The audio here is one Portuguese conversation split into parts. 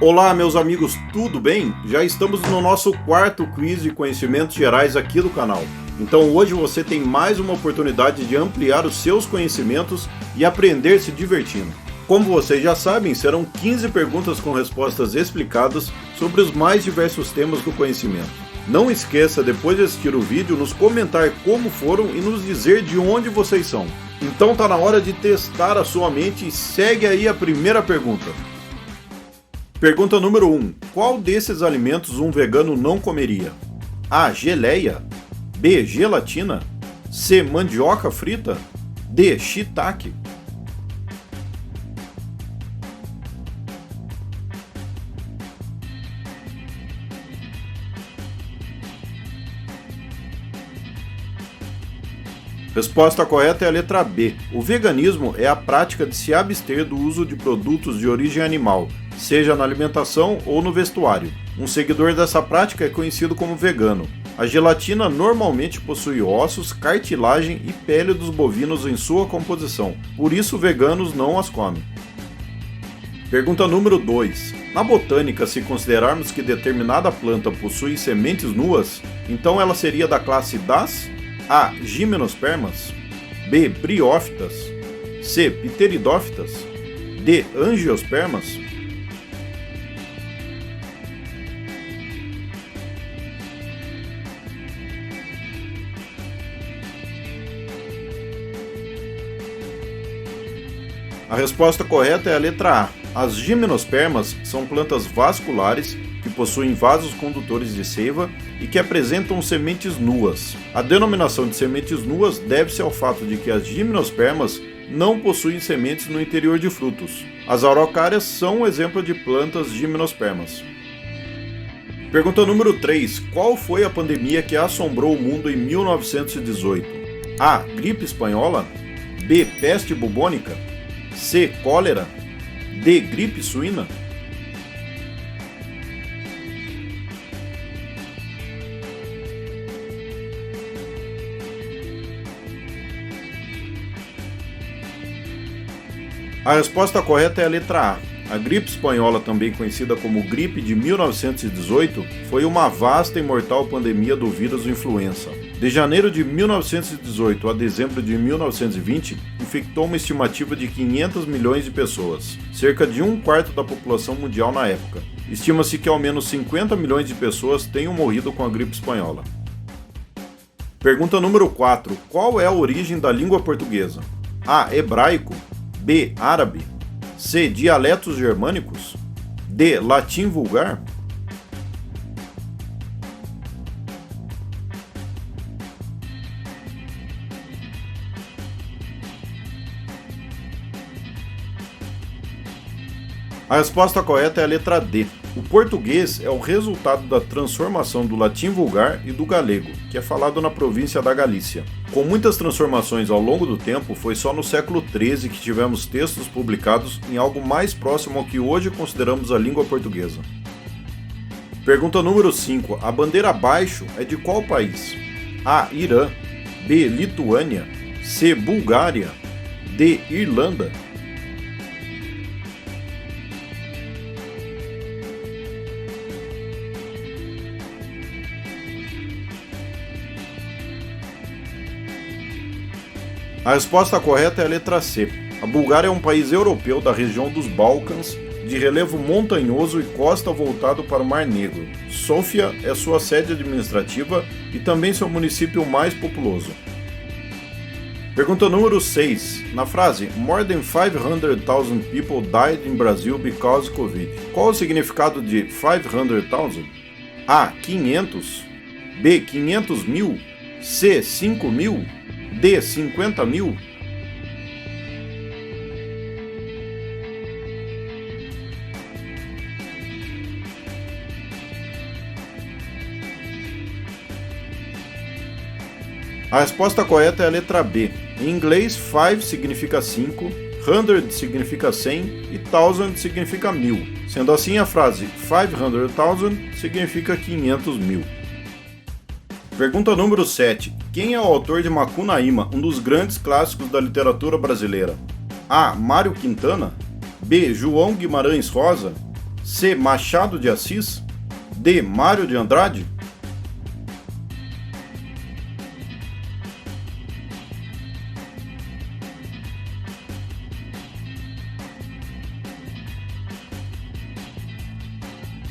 Olá, meus amigos, tudo bem? Já estamos no nosso quarto quiz de conhecimentos gerais aqui do canal. Então hoje você tem mais uma oportunidade de ampliar os seus conhecimentos e aprender se divertindo. Como vocês já sabem, serão 15 perguntas com respostas explicadas sobre os mais diversos temas do conhecimento. Não esqueça, depois de assistir o vídeo, nos comentar como foram e nos dizer de onde vocês são. Então tá na hora de testar a sua mente e segue aí a primeira pergunta. Pergunta número 1. Qual desses alimentos um vegano não comeria? A. Geleia. B. Gelatina. C. Mandioca frita. D. Shiitake. Resposta correta é a letra B. O veganismo é a prática de se abster do uso de produtos de origem animal, seja na alimentação ou no vestuário. Um seguidor dessa prática é conhecido como vegano. A gelatina normalmente possui ossos, cartilagem e pele dos bovinos em sua composição, por isso veganos não as comem. Pergunta número 2. Na botânica, se considerarmos que determinada planta possui sementes nuas, então ela seria da classe das A. Gimnospermas. B. Briófitas. C. Pteridófitas. D. Angiospermas. A resposta correta é a letra A. As gimnospermas são plantas vasculares que possuem vasos condutores de seiva e que apresentam sementes nuas. A denominação de sementes nuas deve-se ao fato de que as gimnospermas não possuem sementes no interior de frutos. As araucárias são um exemplo de plantas gimnospermas. Pergunta número 3. Qual foi a pandemia que assombrou o mundo em 1918? A. Gripe espanhola. B. Peste bubônica. C. Cólera. D. Gripe suína. A resposta correta é a letra A. A gripe espanhola, também conhecida como gripe de 1918, foi uma vasta e mortal pandemia do vírus influenza. De janeiro de 1918 a dezembro de 1920, infectou uma estimativa de 500 milhões de pessoas, cerca de um quarto da população mundial na época. Estima-se que ao menos 50 milhões de pessoas tenham morrido com a gripe espanhola. Pergunta número 4. Qual é a origem da língua portuguesa? A. Hebraico. B. Árabe. C. Dialetos germânicos. D. Latim vulgar. A resposta correta é a letra D. O português é o resultado da transformação do latim vulgar e do galego, que é falado na província da Galícia. Com muitas transformações ao longo do tempo, foi só no século XIII que tivemos textos publicados em algo mais próximo ao que hoje consideramos a língua portuguesa. Pergunta número 5. A bandeira abaixo é de qual país? A. Irã. B. Lituânia. C. Bulgária. D. Irlanda. A resposta correta é a letra C. A Bulgária é um país europeu da região dos Balcãs, de relevo montanhoso e costa voltado para o Mar Negro. Sofia é sua sede administrativa e também seu município mais populoso. Pergunta número 6. Na frase "More than 500,000 people died in Brazil because Covid", qual o significado de 500,000? A. 500. B. 500 mil. C. 5 mil. D. 50 mil. A resposta correta é a letra B. Em inglês, 5 significa 5, 100 significa 100 e 1000 significa 1000. Sendo assim, a frase 500,000 significa 500 mil. Pergunta número 7. Quem é o autor de Macunaíma, um dos grandes clássicos da literatura brasileira? A. Mário Quintana. B. João Guimarães Rosa. C. Machado de Assis, D. Mário de Andrade?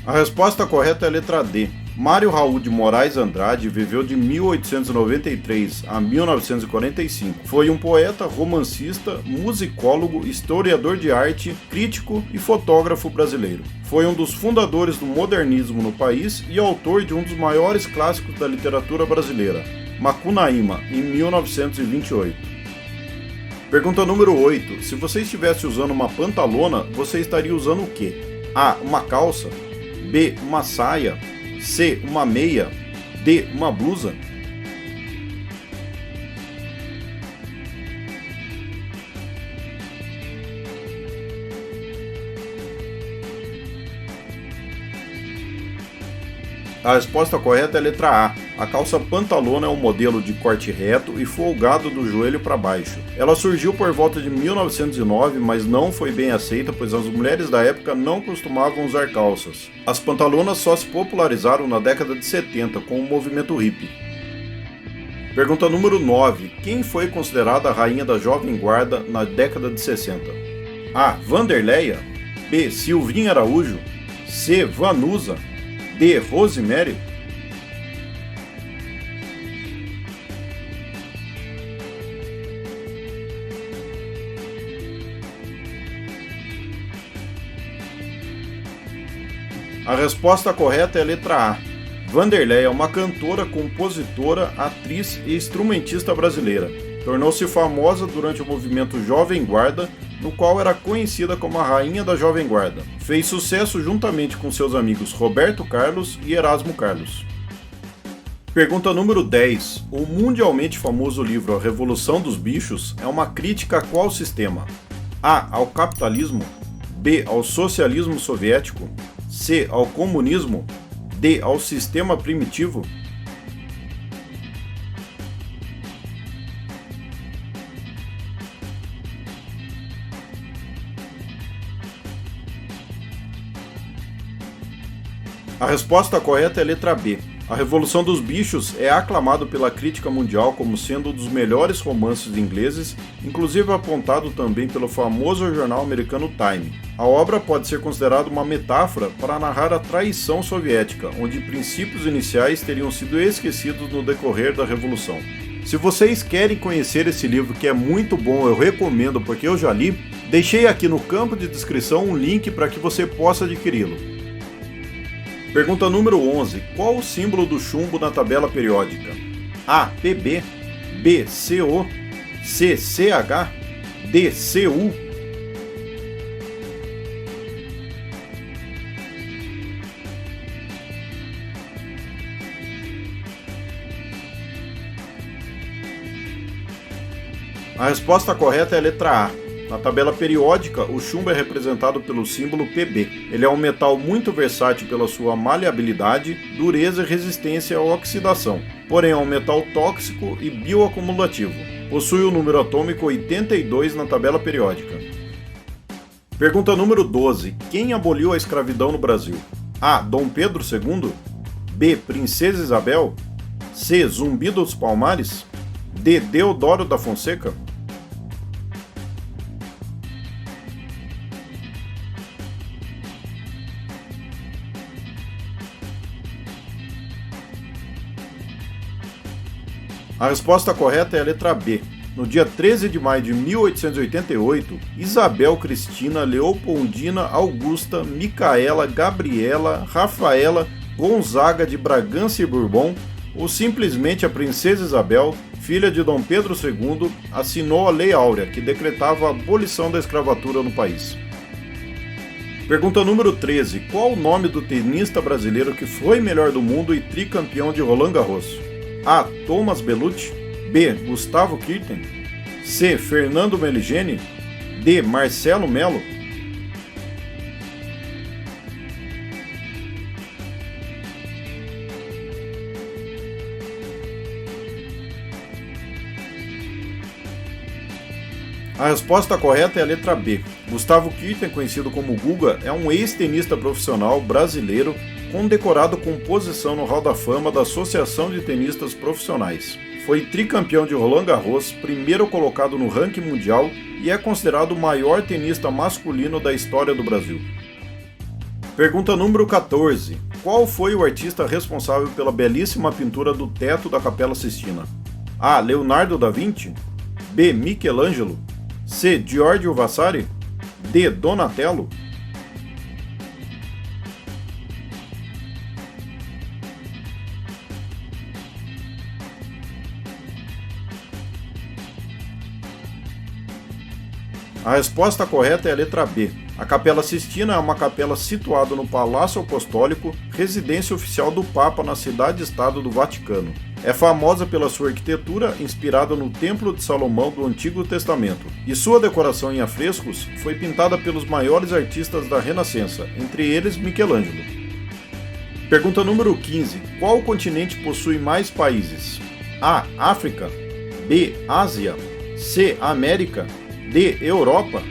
A resposta correta é a letra D. Mário Raul de Moraes Andrade viveu de 1893 a 1945. Foi um poeta, romancista, musicólogo, historiador de arte, crítico e fotógrafo brasileiro. Foi um dos fundadores do modernismo no país e autor de um dos maiores clássicos da literatura brasileira, Macunaíma, em 1928. Pergunta número 8. Se você estivesse usando uma pantalona, você estaria usando o quê? A. Uma calça, B. Uma saia, C. Uma meia, D. Uma blusa? A resposta correta é a letra A. A calça pantalona é um modelo de corte reto e folgado do joelho para baixo. Ela surgiu por volta de 1909, mas não foi bem aceita, pois as mulheres da época não costumavam usar calças. As pantalonas só se popularizaram na década de 70 com o movimento hippie. Pergunta número 9. Quem foi considerada a rainha da Jovem Guarda na década de 60? A. Vanderleia, B. Silvinha Araújo, C. Vanusa, D. Rosemary? A resposta correta é a letra A. Vanderleia é uma cantora, compositora, atriz e instrumentista brasileira. Tornou-se famosa durante o movimento Jovem Guarda, no qual era conhecida como a Rainha da Jovem Guarda. Fez sucesso juntamente com seus amigos Roberto Carlos e Erasmo Carlos. Pergunta número 10. O mundialmente famoso livro A Revolução dos Bichos é uma crítica a qual sistema? A. Ao capitalismo, B. Ao socialismo soviético, C. Ao comunismo, D. Ao sistema primitivo? A resposta correta é a letra B. A Revolução dos Bichos é aclamado pela crítica mundial como sendo um dos melhores romances ingleses, inclusive apontado também pelo famoso jornal americano Time. A obra pode ser considerada uma metáfora para narrar a traição soviética, onde princípios iniciais teriam sido esquecidos no decorrer da Revolução. Se vocês querem conhecer esse livro, que é muito bom, eu recomendo porque eu já li, deixei aqui no campo de descrição um link para que você possa adquiri-lo. Pergunta número 11. Qual o símbolo do chumbo na tabela periódica? A. Pb, B. Co, C. Ch, D. Cu? A resposta correta é a letra A. Na tabela periódica, o chumbo é representado pelo símbolo Pb. Ele é um metal muito versátil pela sua maleabilidade, dureza e resistência à oxidação. Porém, é um metal tóxico e bioacumulativo. Possui o número atômico 82 na tabela periódica. Pergunta número 12. Quem aboliu a escravidão no Brasil? A. Dom Pedro II, B. Princesa Isabel, C. Zumbi dos Palmares, D. Deodoro da Fonseca? A resposta correta é a letra B. No dia 13 de maio de 1888, Isabel Cristina Leopoldina Augusta Micaela Gabriela Rafaela Gonzaga de Bragança e Bourbon, ou simplesmente a Princesa Isabel, filha de Dom Pedro II, assinou a Lei Áurea, que decretava a abolição da escravatura no país. Pergunta número 13. Qual o nome do tenista brasileiro que foi melhor do mundo e tricampeão de Roland Garros? A. Thomas Bellucci, B. Gustavo Kirten, C. Fernando Meligeni, D. Marcelo Melo? A resposta correta é a letra B. Gustavo Kirten, conhecido como Guga, é um ex-tenista profissional brasileiro condecorado com posição no Hall da Fama da Associação de Tenistas Profissionais. Foi tricampeão de Roland Garros, primeiro colocado no ranking mundial e é considerado o maior tenista masculino da história do Brasil. Pergunta número 14. Qual foi o artista responsável pela belíssima pintura do teto da Capela Sistina? A. Leonardo da Vinci. B. Michelangelo. C. Giorgio Vasari. D. Donatello. A resposta correta é a letra B. A Capela Sistina é uma capela situada no Palácio Apostólico, residência oficial do Papa na cidade-estado do Vaticano. É famosa pela sua arquitetura, inspirada no Templo de Salomão do Antigo Testamento, e sua decoração em afrescos foi pintada pelos maiores artistas da Renascença, entre eles Michelangelo. Pergunta número 15. Qual continente possui mais países? A. África. B. Ásia. C. América. D. Europa.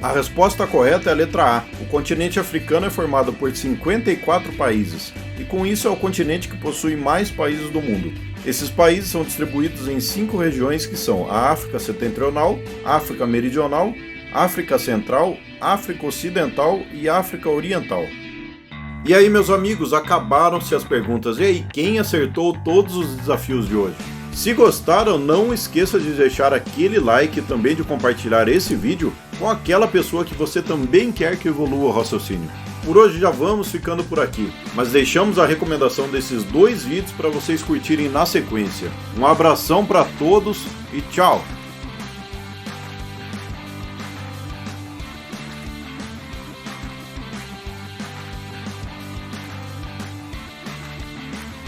A resposta correta é a letra A. O continente africano é formado por 54 países, e com isso é o continente que possui mais países do mundo. Esses países são distribuídos em 5 regiões que são a África Setentrional, África Meridional, África Central, África Ocidental e África Oriental. E aí, meus amigos, acabaram-se as perguntas. E aí, quem acertou todos os desafios de hoje? Se gostaram, não esqueça de deixar aquele like e também de compartilhar esse vídeo com aquela pessoa que você também quer que evolua o raciocínio. Por hoje já vamos ficando por aqui, mas deixamos a recomendação desses 2 vídeos para vocês curtirem na sequência. Um abração para todos e tchau!